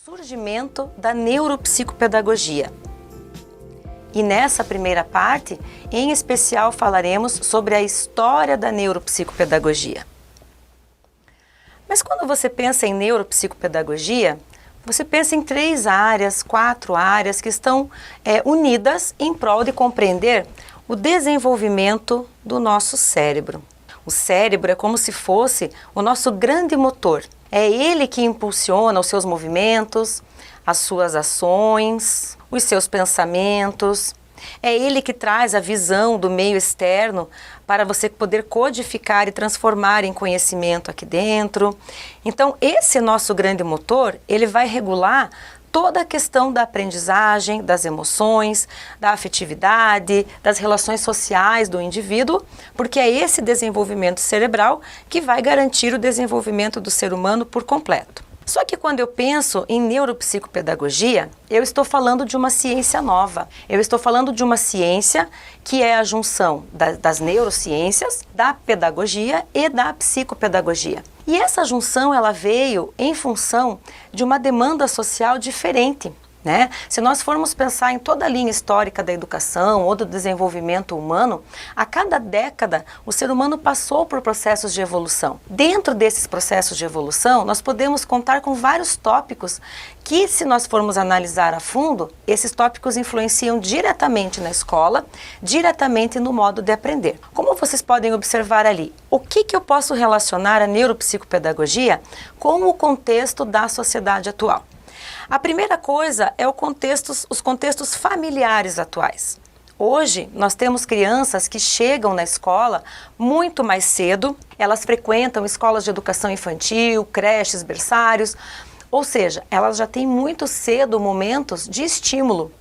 Surgimento da neuropsicopedagogia. E nessa primeira parte, em especial falaremos sobre a história da neuropsicopedagogia. Mas quando você pensa em neuropsicopedagogia, você pensa em 3 áreas, 4 áreas que estão unidas em prol de compreender o desenvolvimento do nosso cérebro. O cérebro é como se fosse o nosso grande motor. É ele que impulsiona os seus movimentos, as suas ações, os seus pensamentos. É ele que traz a visão do meio externo para você poder codificar e transformar em conhecimento aqui dentro. Então, esse nosso grande motor, ele vai regular toda a questão da aprendizagem, das emoções, da afetividade, das relações sociais do indivíduo, porque é esse desenvolvimento cerebral que vai garantir o desenvolvimento do ser humano por completo. Só que quando eu penso em neuropsicopedagogia, eu estou falando de uma ciência nova. Eu estou falando de uma ciência que é a junção das neurociências, da pedagogia e da psicopedagogia. E essa junção ela veio em função de uma demanda social diferente. Se nós formos pensar em toda a linha histórica da educação ou do desenvolvimento humano, a cada década o ser humano passou por processos de evolução. Dentro desses processos de evolução, nós podemos contar com vários tópicos que, se nós formos analisar a fundo, esses tópicos influenciam diretamente na escola, diretamente no modo de aprender. Como vocês podem observar ali, o que eu posso relacionar a neuropsicopedagogia com o contexto da sociedade atual? A primeira coisa é os contextos familiares atuais. Hoje, nós temos crianças que chegam na escola muito mais cedo, elas frequentam escolas de educação infantil, creches, berçários, ou seja, elas já têm muito cedo momentos de estímulo,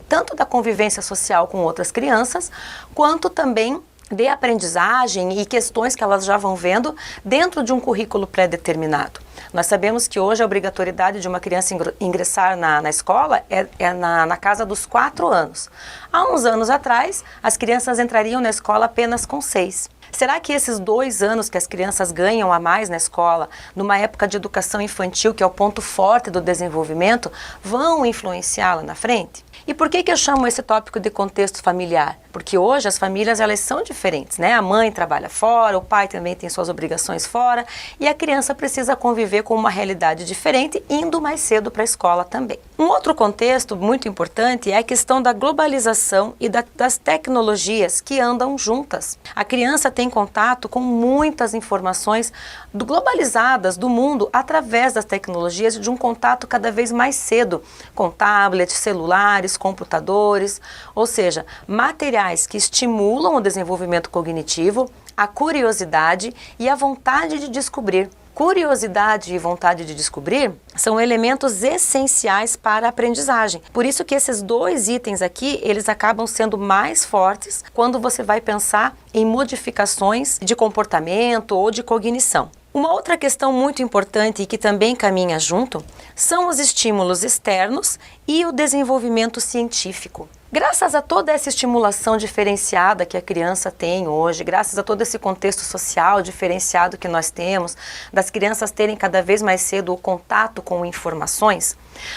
tanto da convivência social com outras crianças, quanto também de aprendizagem e questões que elas já vão vendo dentro de um currículo pré-determinado. Nós sabemos que hoje a obrigatoriedade de uma criança ingressar na escola é na casa dos 4 anos. Há uns anos atrás, as crianças entrariam na escola apenas com 6. Será que esses 2 anos que as crianças ganham a mais na escola, numa época de educação infantil, que é o ponto forte do desenvolvimento, vão influenciá-la na frente? E por que eu chamo esse tópico de contexto familiar? Porque hoje as famílias elas são diferentes, A mãe trabalha fora, o pai também tem suas obrigações fora e a criança precisa conviver com uma realidade diferente, indo mais cedo para a escola também. Um outro contexto muito importante é a questão da globalização e das tecnologias que andam juntas. A criança tem contato com muitas informações globalizadas do mundo através das tecnologias, de um contato cada vez mais cedo, com tablets, celulares, computadores, ou seja, materiais que estimulam o desenvolvimento cognitivo, a curiosidade e a vontade de descobrir. Curiosidade e vontade de descobrir são elementos essenciais para a aprendizagem. Por isso que esses 2 itens aqui, eles acabam sendo mais fortes quando você vai pensar em modificações de comportamento ou de cognição. Uma outra questão muito importante e que também caminha junto são os estímulos externos e o desenvolvimento científico. Graças a toda essa estimulação diferenciada que a criança tem hoje, graças a todo esse contexto social diferenciado que nós temos, das crianças terem cada vez mais cedo o contato com informações,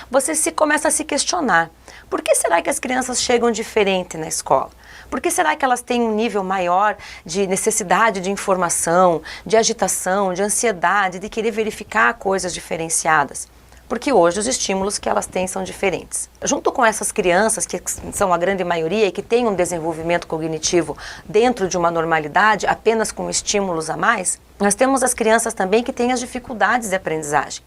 você começa a se questionar, por que será que as crianças chegam diferente na escola? Por que será que elas têm um nível maior de necessidade de informação, de agitação, de ansiedade, de querer verificar coisas diferenciadas? Porque hoje os estímulos que elas têm são diferentes. Junto com essas crianças, que são a grande maioria e que têm um desenvolvimento cognitivo dentro de uma normalidade, apenas com estímulos a mais, nós temos as crianças também que têm as dificuldades de aprendizagem.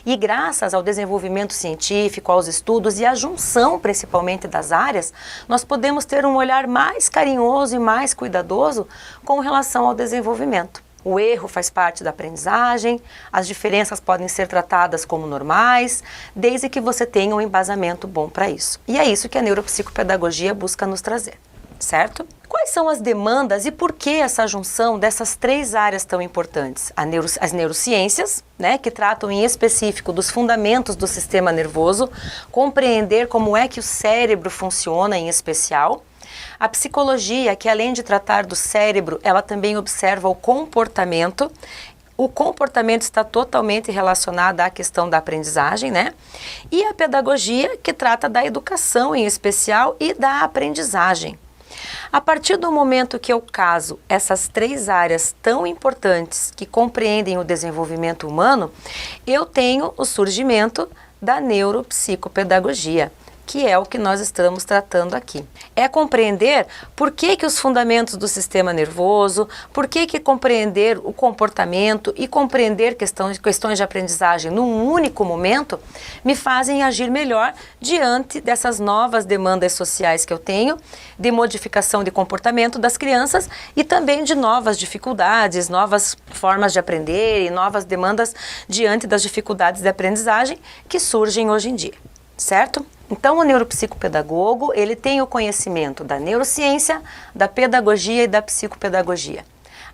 E graças ao desenvolvimento científico, aos estudos e à junção principalmente das áreas, nós podemos ter um olhar mais carinhoso e mais cuidadoso com relação ao desenvolvimento. O erro faz parte da aprendizagem, as diferenças podem ser tratadas como normais, desde que você tenha um embasamento bom para isso. E é isso que a neuropsicopedagogia busca nos trazer, certo? Quais são as demandas e por que essa junção dessas 3 áreas tão importantes? As neurociências, que tratam em específico dos fundamentos do sistema nervoso, compreender como é que o cérebro funciona em especial. A psicologia, que além de tratar do cérebro, ela também observa o comportamento o comportamento está totalmente relacionado à questão da aprendizagem, né? E a pedagogia, que trata da educação em especial e da aprendizagem. A partir do momento que eu caso essas três áreas tão importantes que compreendem o desenvolvimento humano, eu tenho o surgimento da neuropsicopedagogia, que é o que nós estamos tratando aqui. É compreender por que os fundamentos do sistema nervoso, por que compreender o comportamento e compreender questões de aprendizagem num único momento me fazem agir melhor diante dessas novas demandas sociais que eu tenho, de modificação de comportamento das crianças e também de novas dificuldades, novas formas de aprender e novas demandas diante das dificuldades de aprendizagem que surgem hoje em dia, certo? Então, o neuropsicopedagogo, ele tem o conhecimento da neurociência, da pedagogia e da psicopedagogia.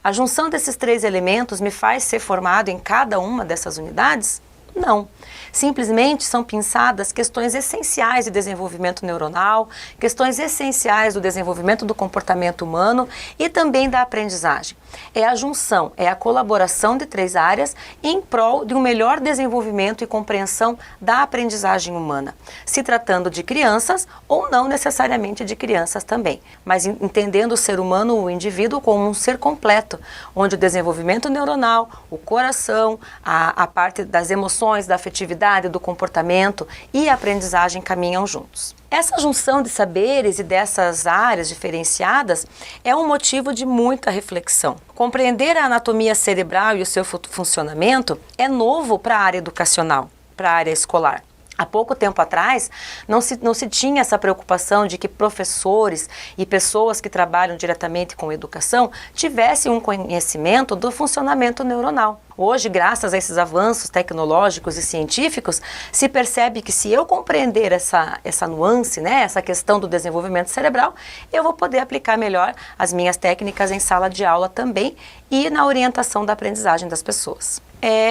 A junção desses três elementos me faz ser formado em cada uma dessas unidades? Não. Simplesmente são pensadas questões essenciais de desenvolvimento neuronal, questões essenciais do desenvolvimento do comportamento humano e também da aprendizagem. É a junção, é a colaboração de três áreas em prol de um melhor desenvolvimento e compreensão da aprendizagem humana, se tratando de crianças ou não necessariamente de crianças também, mas entendendo o ser humano, o indivíduo, como um ser completo, onde o desenvolvimento neuronal, o coração, a parte das emoções, da afetividade, do comportamento e a aprendizagem caminham juntos. Essa junção de saberes e dessas áreas diferenciadas é um motivo de muita reflexão. Compreender a anatomia cerebral e o seu funcionamento é novo para a área educacional, para a área escolar. Há pouco tempo atrás, não se tinha essa preocupação de que professores e pessoas que trabalham diretamente com educação tivessem um conhecimento do funcionamento neuronal. Hoje, graças a esses avanços tecnológicos e científicos, se percebe que se eu compreender essa nuance, né, essa questão do desenvolvimento cerebral, eu vou poder aplicar melhor as minhas técnicas em sala de aula também e na orientação da aprendizagem das pessoas.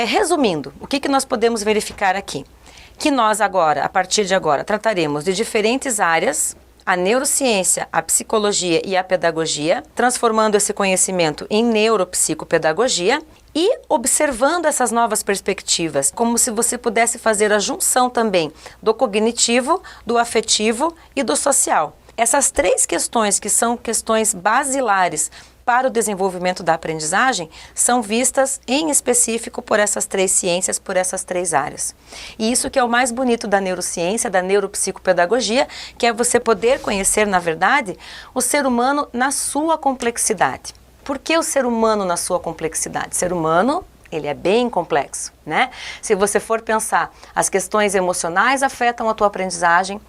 Resumindo, o que nós podemos verificar aqui? Que nós agora, a partir de agora, trataremos de diferentes áreas, a neurociência, a psicologia e a pedagogia, transformando esse conhecimento em neuropsicopedagogia e observando essas novas perspectivas, como se você pudesse fazer a junção também do cognitivo, do afetivo e do social. Essas três questões, que são questões basilares para o desenvolvimento da aprendizagem, são vistas em específico por essas três ciências, por essas três áreas. E isso que é o mais bonito da neurociência, da neuropsicopedagogia, que é você poder conhecer, na verdade, o ser humano na sua complexidade. Por que o ser humano na sua complexidade? O ser humano, ele é bem complexo, né? Se você for pensar, as questões emocionais afetam a tua aprendizagem,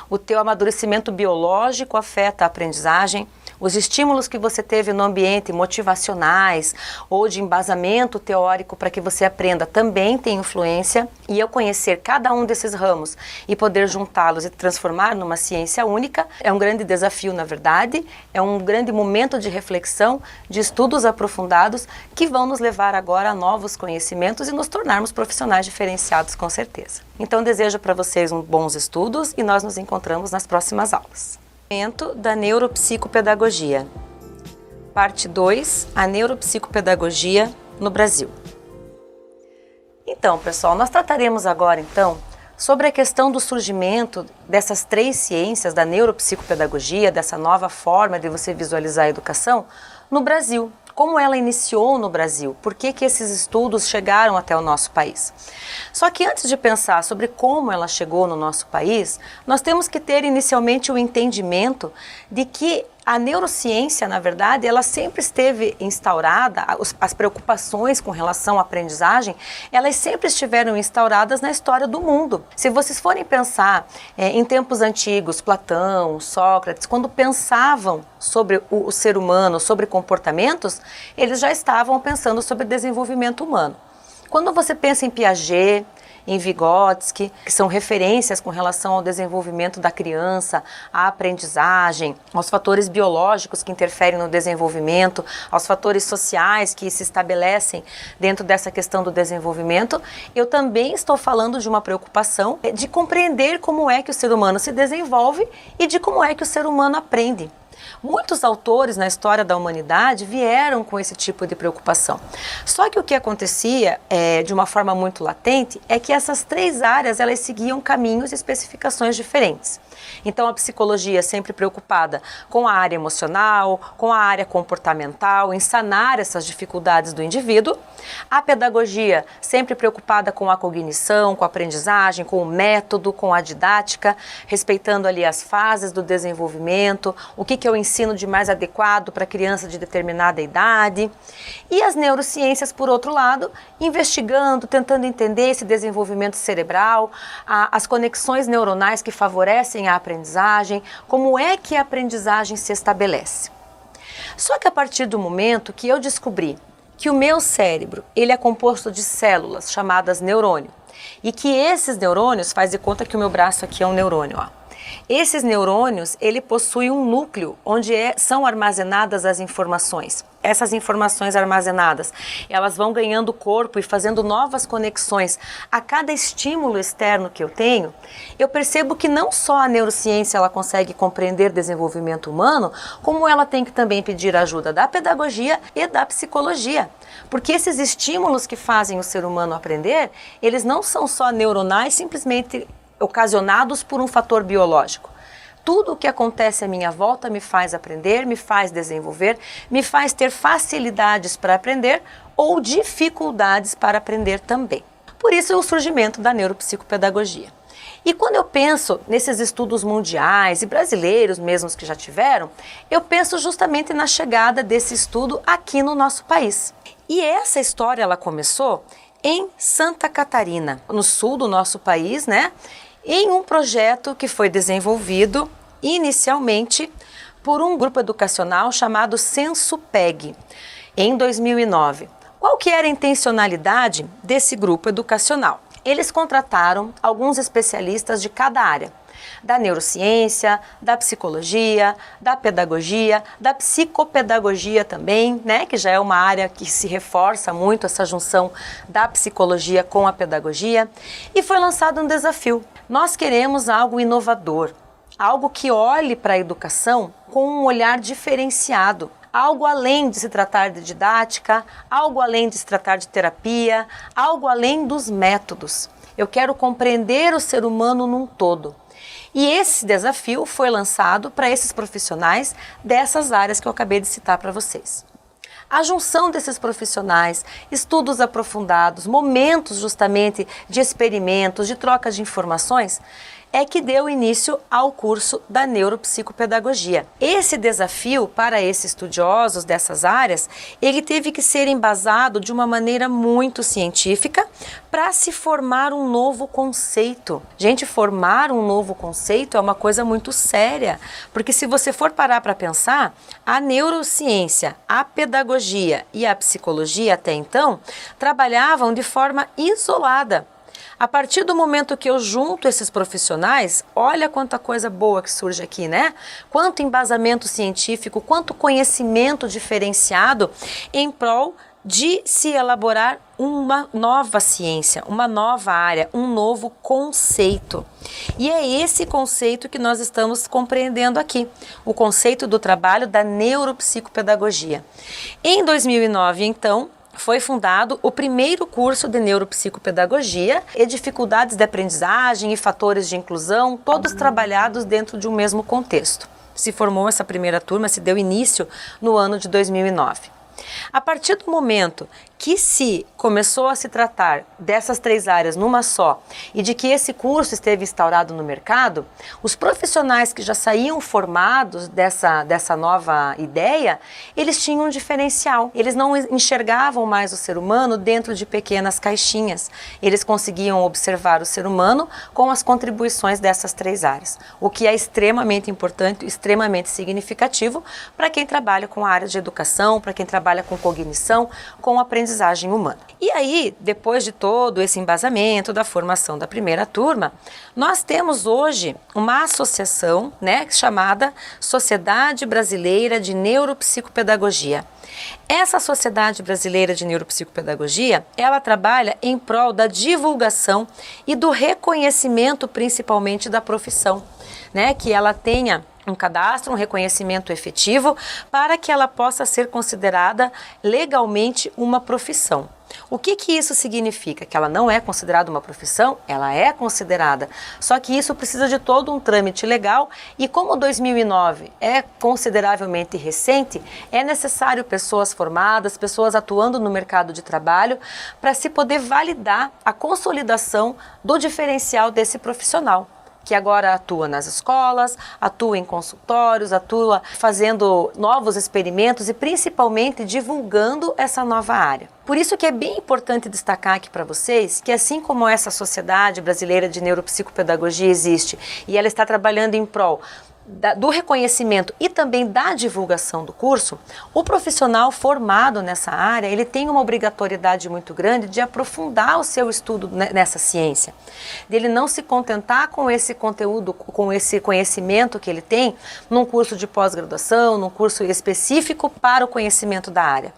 o teu amadurecimento biológico afeta a aprendizagem, os estímulos que você teve no ambiente, motivacionais ou de embasamento teórico para que você aprenda, também tem influência. E eu conhecer cada um desses ramos e poder juntá-los e transformar numa ciência única é um grande desafio, na verdade, é um grande momento de reflexão, de estudos aprofundados que vão nos levar agora a novos conhecimentos e nos tornarmos profissionais diferenciados, com certeza. Então, desejo para vocês bons estudos e nós nos encontramos nas próximas aulas. Da neuropsicopedagogia. Parte 2, a neuropsicopedagogia no Brasil. Então, pessoal, nós trataremos agora, então, sobre a questão do surgimento dessas três ciências, da neuropsicopedagogia, dessa nova forma de você visualizar a educação no Brasil. Como ela iniciou no Brasil, por que esses estudos chegaram até o nosso país. Só que antes de pensar sobre como ela chegou no nosso país, nós temos que ter inicialmente o entendimento de que a neurociência, na verdade, ela sempre esteve instaurada, as preocupações com relação à aprendizagem, elas sempre estiveram instauradas na história do mundo. Se vocês forem pensar em tempos antigos, Platão, Sócrates, quando pensavam sobre o ser humano, sobre comportamentos, eles já estavam pensando sobre desenvolvimento humano. Quando você pensa em Piaget, em Vygotsky, que são referências com relação ao desenvolvimento da criança, à aprendizagem, aos fatores biológicos que interferem no desenvolvimento, aos fatores sociais que se estabelecem dentro dessa questão do desenvolvimento, eu também estou falando de uma preocupação de compreender como é que o ser humano se desenvolve e de como é que o ser humano aprende. Muitos autores na história da humanidade vieram com esse tipo de preocupação. Só que o que acontecia, de uma forma muito latente, é que essas três áreas elas seguiam caminhos e especificações diferentes. Então a psicologia sempre preocupada com a área emocional, com a área comportamental, em sanar essas dificuldades do indivíduo. A pedagogia sempre preocupada com a cognição, com a aprendizagem, com o método, com a didática, respeitando ali as fases do desenvolvimento, o que eu ensino de mais adequado para criança de determinada idade. E as neurociências, por outro lado, investigando, tentando entender esse desenvolvimento cerebral, as conexões neuronais que favorecem a aprendizagem, como é que a aprendizagem se estabelece. Só que a partir do momento que eu descobri que o meu cérebro ele é composto de células chamadas neurônio e que esses neurônios, faz de conta que o meu braço aqui é um neurônio, ó. Esses neurônios, ele possui um núcleo onde são armazenadas as informações. Essas informações armazenadas, elas vão ganhando corpo e fazendo novas conexões. A cada estímulo externo que eu tenho, eu percebo que não só a neurociência ela consegue compreender desenvolvimento humano, como ela tem que também pedir ajuda da pedagogia e da psicologia. Porque esses estímulos que fazem o ser humano aprender, eles não são só neuronais, simplesmente ocasionados por um fator biológico. Tudo o que acontece à minha volta me faz aprender, me faz desenvolver, me faz ter facilidades para aprender ou dificuldades para aprender também. Por isso o surgimento da neuropsicopedagogia. E quando eu penso nesses estudos mundiais e brasileiros mesmos que já tiveram, eu penso justamente na chegada desse estudo aqui no nosso país. E essa história ela começou em Santa Catarina, no sul do nosso país, né? Em um projeto que foi desenvolvido inicialmente por um grupo educacional chamado SensoPEG, em 2009. Qual que era a intencionalidade desse grupo educacional? Eles contrataram alguns especialistas de cada área, da neurociência, da psicologia, da pedagogia, da psicopedagogia também, né, que já é uma área que se reforça muito essa junção da psicologia com a pedagogia, e foi lançado um desafio. Nós queremos algo inovador, algo que olhe para a educação com um olhar diferenciado, algo além de se tratar de didática, algo além de se tratar de terapia, algo além dos métodos. Eu quero compreender o ser humano num todo. E esse desafio foi lançado para esses profissionais dessas áreas que eu acabei de citar para vocês. A junção desses profissionais, estudos aprofundados, momentos justamente de experimentos, de troca de informações, é que deu início ao curso da neuropsicopedagogia. Esse desafio para esses estudiosos dessas áreas, ele teve que ser embasado de uma maneira muito científica para se formar um novo conceito. Gente, formar um novo conceito é uma coisa muito séria, porque se você for parar para pensar, a neurociência, a pedagogia e a psicologia até então trabalhavam de forma isolada. A partir do momento que eu junto esses profissionais, olha quanta coisa boa que surge aqui, né? Quanto embasamento científico, quanto conhecimento diferenciado em prol de se elaborar uma nova ciência, uma nova área, um novo conceito. E é esse conceito que nós estamos compreendendo aqui, o conceito do trabalho da neuropsicopedagogia. Em 2009, então, foi fundado o primeiro curso de neuropsicopedagogia e dificuldades de aprendizagem e fatores de inclusão, todos trabalhados dentro de um mesmo contexto. Se formou essa primeira turma, se deu início no ano de 2009. A partir do momento que se começou a se tratar dessas três áreas numa só e de que esse curso esteve instaurado no mercado, os profissionais que já saíam formados dessa nova ideia, eles tinham um diferencial. Eles não enxergavam mais o ser humano dentro de pequenas caixinhas. Eles conseguiam observar o ser humano com as contribuições dessas três áreas, o que é extremamente importante, extremamente significativo para quem trabalha com a área de educação, para quem trabalha com cognição, com aprendizagem humana. E aí, depois de todo esse embasamento da formação da primeira turma, nós temos hoje uma associação, né, chamada Sociedade Brasileira de Neuropsicopedagogia. Essa Sociedade Brasileira de Neuropsicopedagogia, ela trabalha em prol da divulgação e do reconhecimento, principalmente da profissão, né, que ela tenha um cadastro, um reconhecimento efetivo, para que ela possa ser considerada legalmente uma profissão. O que isso significa? Que ela não é considerada uma profissão? Ela é considerada, só que isso precisa de todo um trâmite legal e como 2009 é consideravelmente recente, é necessário pessoas formadas, pessoas atuando no mercado de trabalho para se poder validar a consolidação do diferencial desse profissional, que agora atua nas escolas, atua em consultórios, atua fazendo novos experimentos e principalmente divulgando essa nova área. Por isso que é bem importante destacar aqui para vocês que assim como essa Sociedade Brasileira de Neuropsicopedagogia existe e ela está trabalhando em prol do reconhecimento e também da divulgação do curso, o profissional formado nessa área, ele tem uma obrigatoriedade muito grande de aprofundar o seu estudo nessa ciência, dele não se contentar com esse conteúdo, com esse conhecimento que ele tem num curso de pós-graduação, num curso específico para o conhecimento da área.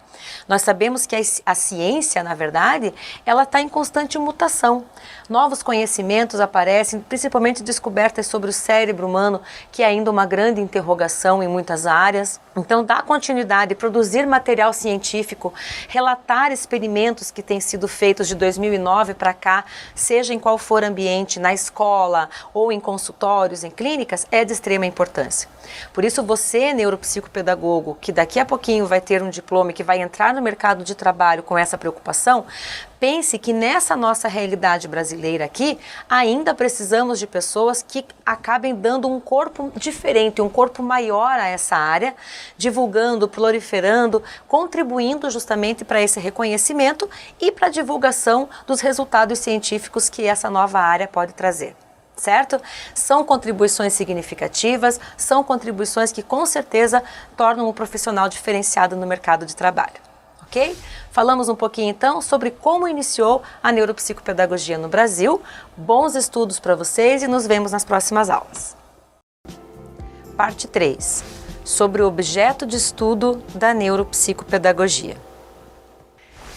Nós sabemos que a ciência, na verdade, ela está em constante mutação. Novos conhecimentos aparecem, principalmente descobertas sobre o cérebro humano, que é ainda uma grande interrogação em muitas áreas. Então, dar continuidade, produzir material científico, relatar experimentos que têm sido feitos de 2009 para cá, seja em qual for ambiente, na escola ou em consultórios, em clínicas, é de extrema importância. Por isso, você, neuropsicopedagogo, que daqui a pouquinho vai ter um diploma e que vai entrar no mercado de trabalho com essa preocupação, pense que nessa nossa realidade brasileira aqui, ainda precisamos de pessoas que acabem dando um corpo diferente, um corpo maior a essa área, divulgando, proliferando, contribuindo justamente para esse reconhecimento e para a divulgação dos resultados científicos que essa nova área pode trazer. Certo? São contribuições significativas, são contribuições que com certeza tornam um profissional diferenciado no mercado de trabalho. Ok? Falamos um pouquinho então sobre como iniciou a neuropsicopedagogia no Brasil. Bons estudos para vocês e nos vemos nas próximas aulas. Parte 3. Sobre o objeto de estudo da neuropsicopedagogia.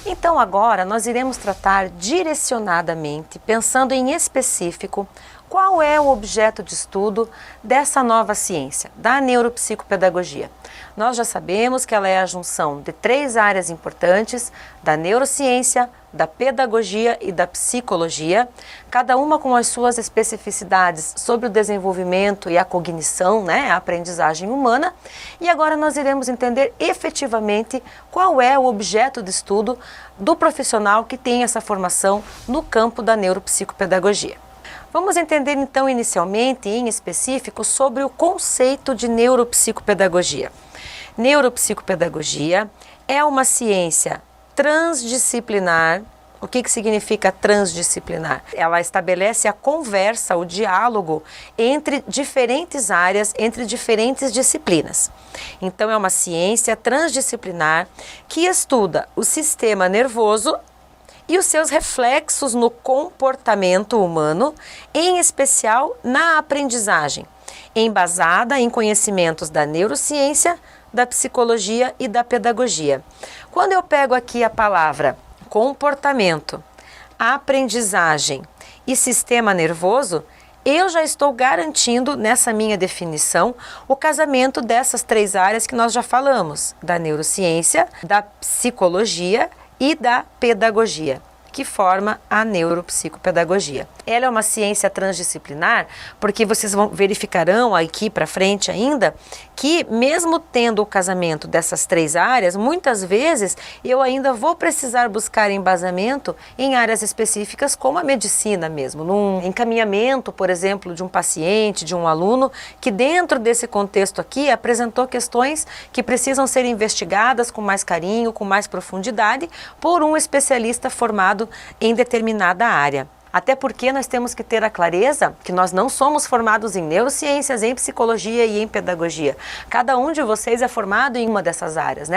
Então agora nós iremos tratar direcionadamente, pensando em específico, qual é o objeto de estudo dessa nova ciência, da neuropsicopedagogia. Nós já sabemos que ela é a junção de 3 áreas importantes, da neurociência, da pedagogia e da psicologia, cada uma com as suas especificidades sobre o desenvolvimento e a cognição, a aprendizagem humana. E agora nós iremos entender efetivamente qual é o objeto de estudo do profissional que tem essa formação no campo da neuropsicopedagogia. Vamos entender então inicialmente, em específico, sobre o conceito de neuropsicopedagogia. Neuropsicopedagogia é uma ciência transdisciplinar. O que significa transdisciplinar? Ela estabelece a conversa, o diálogo entre diferentes áreas, entre diferentes disciplinas. Então é uma ciência transdisciplinar que estuda o sistema nervoso e os seus reflexos no comportamento humano, em especial na aprendizagem, embasada em conhecimentos da neurociência, da psicologia e da pedagogia. Quando eu pego aqui a palavra comportamento, aprendizagem e sistema nervoso, eu já estou garantindo nessa minha definição o casamento dessas 3 áreas que nós já falamos, da neurociência, da psicologia e da pedagogia, que forma a neuropsicopedagogia. Ela é uma ciência transdisciplinar porque vocês verificarão aqui para frente ainda que mesmo tendo o casamento dessas 3 áreas, muitas vezes eu ainda vou precisar buscar embasamento em áreas específicas como a medicina mesmo, num encaminhamento, por exemplo, de um paciente, de um aluno, que dentro desse contexto aqui apresentou questões que precisam ser investigadas com mais carinho, com mais profundidade, por um especialista formado em determinada área. Até porque nós temos que ter a clareza que nós não somos formados em neurociências, em psicologia e em pedagogia. Cada um de vocês é formado em uma dessas áreas,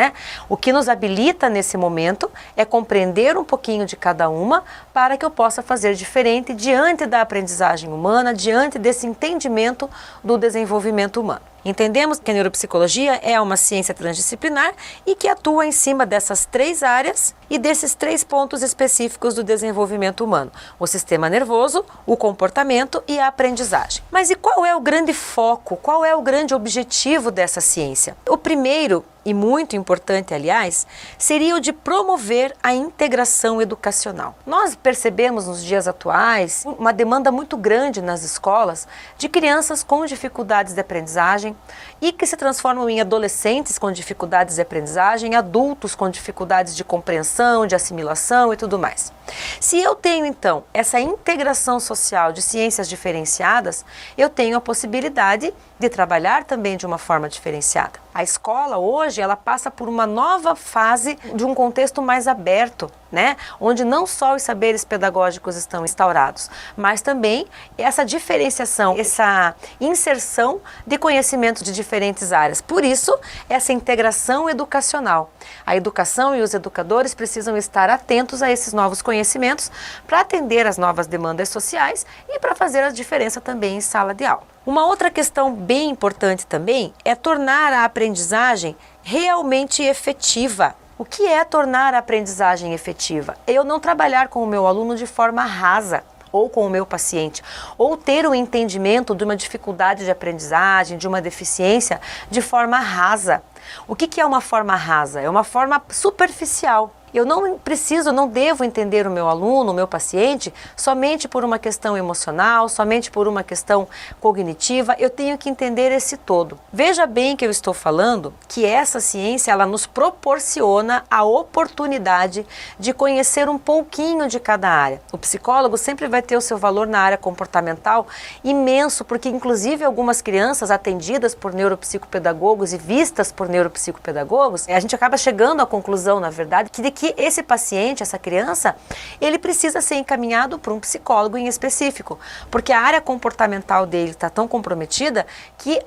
O que nos habilita nesse momento é compreender um pouquinho de cada uma para que eu possa fazer diferente diante da aprendizagem humana, diante desse entendimento do desenvolvimento humano. Entendemos que a neuropsicologia é uma ciência transdisciplinar e que atua em cima dessas 3 áreas e desses 3 pontos específicos do desenvolvimento humano: o sistema nervoso, o comportamento e a aprendizagem. Mas e qual é o grande foco, qual é o grande objetivo dessa ciência? O primeiro, e muito importante, aliás, seria o de promover a integração educacional. Nós percebemos nos dias atuais uma demanda muito grande nas escolas de crianças com dificuldades de aprendizagem e que se transformam em adolescentes com dificuldades de aprendizagem, adultos com dificuldades de compreensão, de assimilação e tudo mais. Se eu tenho, então, essa integração social de ciências diferenciadas, eu tenho a possibilidade de trabalhar também de uma forma diferenciada. A escola hoje, ela passa por uma nova fase de um contexto mais aberto, né? Onde não só os saberes pedagógicos estão instaurados, mas também essa diferenciação, essa inserção de conhecimentos de diferentes áreas. Por isso, essa integração educacional. A educação e os educadores precisam estar atentos a esses novos conhecimentos para atender às novas demandas sociais e para fazer a diferença também em sala de aula. Uma outra questão bem importante também é tornar a aprendizagem realmente efetiva. O que é tornar a aprendizagem efetiva? Eu não trabalhar com o meu aluno de forma rasa, ou com o meu paciente, ou ter um entendimento de uma dificuldade de aprendizagem, de uma deficiência, de forma rasa. O que é uma forma rasa? É uma forma superficial. Eu não devo entender o meu aluno, o meu paciente, somente por uma questão emocional, somente por uma questão cognitiva. Eu tenho que entender esse todo. Veja bem que eu estou falando que essa ciência, ela nos proporciona a oportunidade de conhecer um pouquinho de cada área. O psicólogo sempre vai ter o seu valor na área comportamental imenso, porque inclusive algumas crianças atendidas por neuropsicopedagogos e vistas por neuropsicopedagogos, a gente acaba chegando à conclusão, na verdade, que esse paciente, essa criança, ele precisa ser encaminhado por um psicólogo em específico, porque a área comportamental dele está tão comprometida que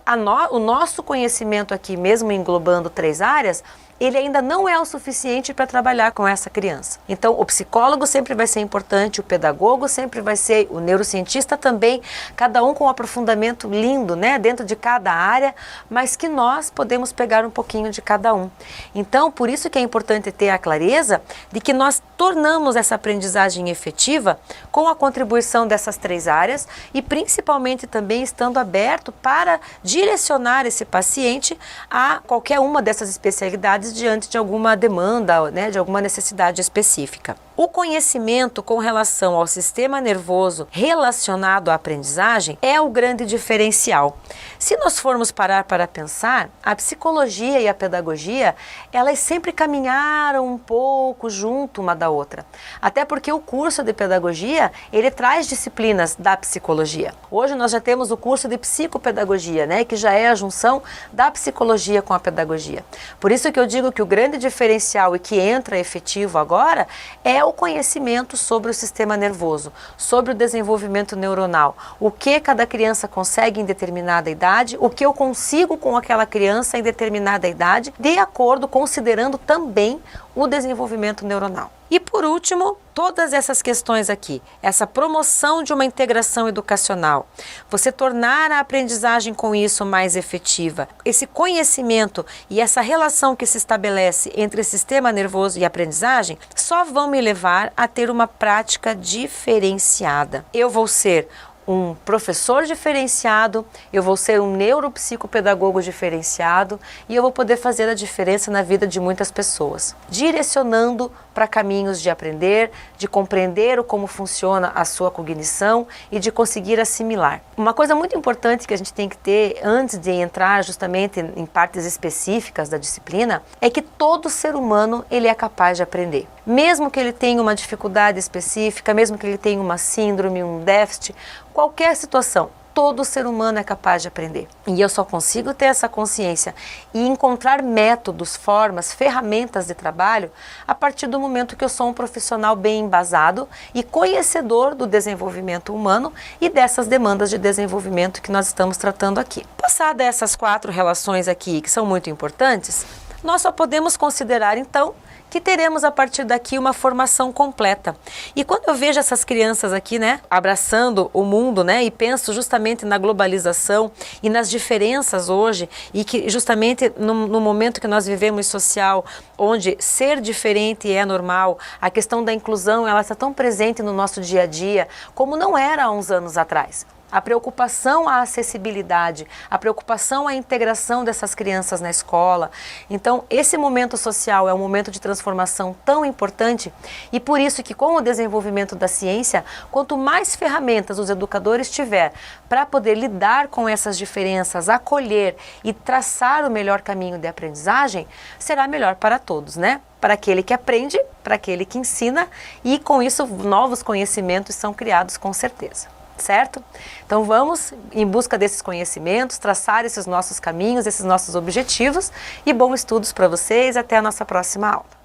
o nosso conhecimento aqui, mesmo englobando 3 áreas, ele ainda não é o suficiente para trabalhar com essa criança. Então, o psicólogo sempre vai ser importante, o pedagogo sempre vai ser, o neurocientista também, cada um com um aprofundamento lindo, né, dentro de cada área, mas que nós podemos pegar um pouquinho de cada um. Então, por isso que é importante ter a clareza de que nós tornamos essa aprendizagem efetiva com a contribuição dessas 3 áreas e principalmente também estando aberto para direcionar esse paciente a qualquer uma dessas especialidades diante de alguma demanda, né, de alguma necessidade específica. O conhecimento com relação ao sistema nervoso relacionado à aprendizagem é o grande diferencial. Se nós formos parar para pensar, a psicologia e a pedagogia, elas sempre caminharam um pouco junto uma da outra. Até porque o curso de pedagogia, ele traz disciplinas da psicologia. Hoje nós já temos o curso de psicopedagogia, né, que já é a junção da psicologia com a pedagogia. Por isso que eu digo que o grande diferencial e que entra efetivo agora é o conhecimento sobre o sistema nervoso, sobre o desenvolvimento neuronal, o que cada criança consegue em determinada idade, o que eu consigo com aquela criança em determinada idade, de acordo, considerando também o desenvolvimento neuronal. E por último, todas essas questões aqui, essa promoção de uma integração educacional, você tornar a aprendizagem com isso mais efetiva, esse conhecimento e essa relação que se estabelece entre sistema nervoso e aprendizagem, só vão me levar a ter uma prática diferenciada. Eu vou ser um professor diferenciado, eu vou ser um neuropsicopedagogo diferenciado e eu vou poder fazer a diferença na vida de muitas pessoas, direcionando para caminhos de aprender, de compreender como funciona a sua cognição e de conseguir assimilar. Uma coisa muito importante que a gente tem que ter antes de entrar justamente em partes específicas da disciplina é que todo ser humano ele é capaz de aprender. Mesmo que ele tenha uma dificuldade específica, mesmo que ele tenha uma síndrome, um déficit, qualquer situação, todo ser humano é capaz de aprender. E eu só consigo ter essa consciência e encontrar métodos, formas, ferramentas de trabalho a partir do momento que eu sou um profissional bem embasado e conhecedor do desenvolvimento humano e dessas demandas de desenvolvimento que nós estamos tratando aqui. Passada essas 4 relações aqui, que são muito importantes, nós só podemos considerar então que teremos a partir daqui uma formação completa. E quando eu vejo essas crianças aqui, né, abraçando o mundo, né, e penso justamente na globalização e nas diferenças hoje, e que justamente no momento que nós vivemos social, onde ser diferente é normal, a questão da inclusão, ela está tão presente no nosso dia a dia, como não era há uns anos atrás. A preocupação à acessibilidade, a preocupação à integração dessas crianças na escola. Então, esse momento social é um momento de transformação tão importante e por isso que com o desenvolvimento da ciência, quanto mais ferramentas os educadores tiver para poder lidar com essas diferenças, acolher e traçar o melhor caminho de aprendizagem, será melhor para todos, né? Para aquele que aprende, para aquele que ensina e com isso novos conhecimentos são criados com certeza. Certo? Então vamos em busca desses conhecimentos, traçar esses nossos caminhos, esses nossos objetivos e bons estudos para vocês. Até a nossa próxima aula.